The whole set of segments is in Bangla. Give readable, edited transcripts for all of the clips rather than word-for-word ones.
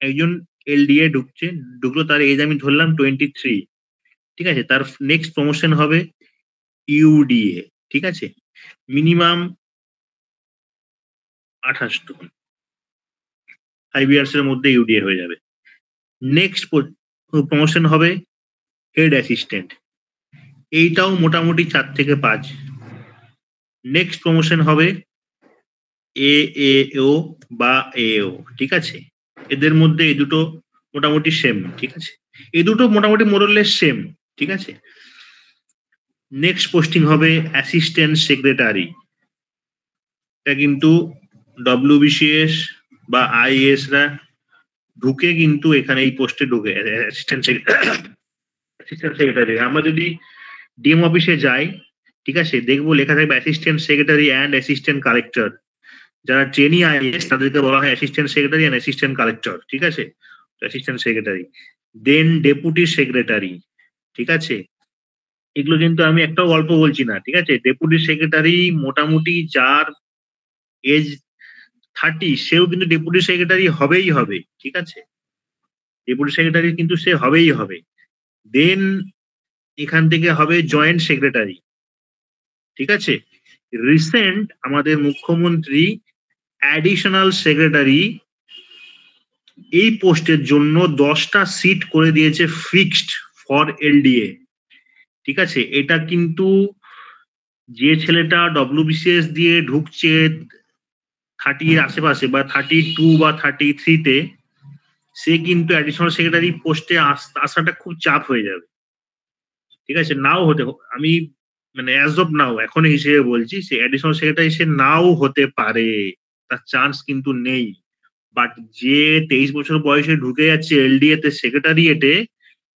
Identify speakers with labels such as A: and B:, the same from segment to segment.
A: একজন এলডিএ ঢুকলো, তার এজ আমি ধরলাম 23, ঠিক আছে? তার নেক্সট প্রমোশন হবে ইউডিএ, ঠিক আছে? মিনিমাম 28 তখন 5 ইয়ার্স এর মধ্যে ইউডিএ হয়ে যাবে। নেক্সট প্রমোশন হবে হেড অ্যাসিস্ট্যান্ট, এইটাও মোটামুটি 4 থেকে 5। নেক্সট প্রমোশন হবে এএও বা এও, ঠিক আছে? এদের মধ্যে এই দুটো মোটামুটি সেম, ঠিক আছে? এই দুটো মোটামুটি মোরলেস সেম, ঠিক আছে? নেক্সট পোস্টিং হবে অ্যাসিস্ট্যান্ট সেক্রেটারি। এটা কিন্তু ডব্লিউবিসিএস বা আইএএস রা ঢুকে কিন্তু এখানে এই পোস্টে ঢুকে অ্যাসিস্ট্যান্ট সেক্রেটারি। আমরা যদি ডিএম অফিসে যাই, ঠিক আছে, দেখবো লেখা থাকবে assistant secretary and assistant collector. যারা ট্রেনি আইএএস তাদেরকে বলা হয় assistant secretary and assistant collector, ঠিক আছে? অ্যাসিস্ট্যান্ট সেক্রেটারি, দেন ডেপুটি সেক্রেটারি, ঠিক আছে? এগুলো কিন্তু আমি একটাও গল্প বলছি না, ঠিক আছে? ডেপুটি সেক্রেটারি মোটামুটি যার এজ 30 সেও কিন্তু ডেপুটি সেক্রেটারি হবেই হবে, ঠিক আছে? ডেপুটি সেক্রেটারি কিন্তু সে হবেই হবে। দেন এখান থেকে হবে জয়েন্ট সেক্রেটারি, ঠিক আছে? রিসেন্ট আমাদের মুখ্যমন্ত্রী অ্যাডিশনাল সেক্রেটারি এই পোস্টের জন্য 10টা সিট করে দিয়েছে ফিক্সড ফর এলডিএ, ঠিক আছে? এটা কিন্তু যে ছেলেটা ডব্লিউবিসিএস দিয়ে ঢুকছে 30 এর আশেপাশে বা 32 বা 33 তে, সে কিন্তু অ্যাডিশনাল সেক্রেটারি পোস্টে আসাটা খুব চাপ হয়ে যাবে, ঠিক আছে? নাও হতে আমি মানে অ্যাজ অফ নাও এখন হিসেবে বলছি, সে অ্যাডিশনাল সেক্রেটারি সে নাও হতে পারে, তার চান্স কিন্তু নেই। বাট যে 23 বছর বয়সে ঢুকে যাচ্ছে এলডিএ তে সেক্রেটারিয়েটে,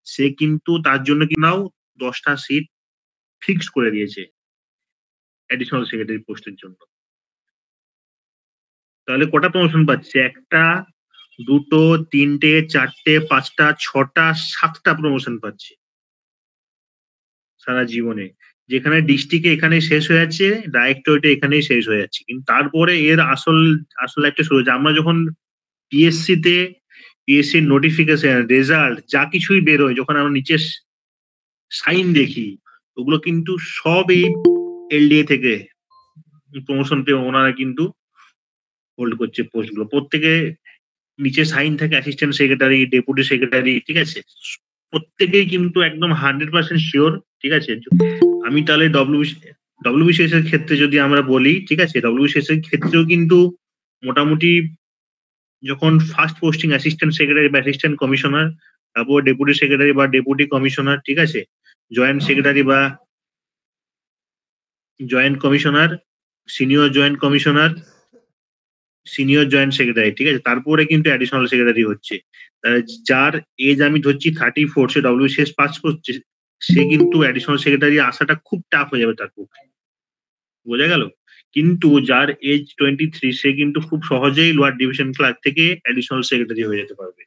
A: সে কিন্তু তার জন্য কি নাও 10টা সিট ফিক্সড করে দিয়েছে অ্যাডিশনাল সেক্রেটারি পোস্টের জন্য। তাহলে কটা প্রমোশন পাচ্ছে? 1টা, 2টো, 3টে, 4টে, 5টা, 6টা, 7টা প্রমোশন পাচ্ছে সারা জীবনে। যেখানে ডিস্ট্রিক্টে এখানেই শেষ হয়ে যাচ্ছে, ডাইরেক্টরেটে এখানেই শেষ হয়ে যাচ্ছে। কিন্তু তারপরে এর আসল একটা শুরু হচ্ছে। আমরা যখন পিএসসিতে পিএসসির নোটিফিকেশন, রেজাল্ট যা কিছুই বেরোয়, যখন আমরা নিচে সাইন দেখি, ওগুলো কিন্তু সব এই এলডিএ থেকে প্রমোশন পেয়ে ওনারা কিন্তু হোল্ড করছে পোস্টগুলো। প্রত্যেকে নিচে সাইন থাকে অ্যাসিস্ট্যান্ট সেক্রেটারি, ডেপুটি সেক্রেটারি, ঠিক আছে? প্রত্যেকেই কিন্তু একদম 100% শিওর, ঠিক আছে? আমি তাহলে ডব্লিউবিসিএস এর ক্ষেত্রে যদি আমরা বলি, ঠিক আছে, ডব্লিউবিসিএস এর ক্ষেত্রেও কিন্তু মোটামুটি যখন ফার্স্ট পোস্টিং অ্যাসিস্ট্যান্ট সেক্রেটারি বা অ্যাসিস্ট্যান্ট কমিশনার, তারপর ডেপুটি সেক্রেটারি বা ডেপুটি কমিশনার, ঠিক আছে, জয়েন্ট সেক্রেটারি বা joint commissioner, senior joint commissioner, senior joint secretary, ঠিক আছে, তারপরে কিন্তু অ্যাডিশনাল সেক্রেটারি হচ্ছে। যার এজ আমি ধরছি 34, সে ডব্লিউবিসিএস পাস করছে, সে কিন্তু অ্যাডিশনাল সেক্রেটারি আসাটা খুব টাফ হয়ে যাবে তার পক্ষে, বোঝা গেল? কিন্তু যার এজ 23 সে কিন্তু খুব সহজেই লোয়ার ডিভিশন ক্লার্ক থেকে অ্যাডিশনাল সেক্রেটারি হয়ে যেতে পারবে।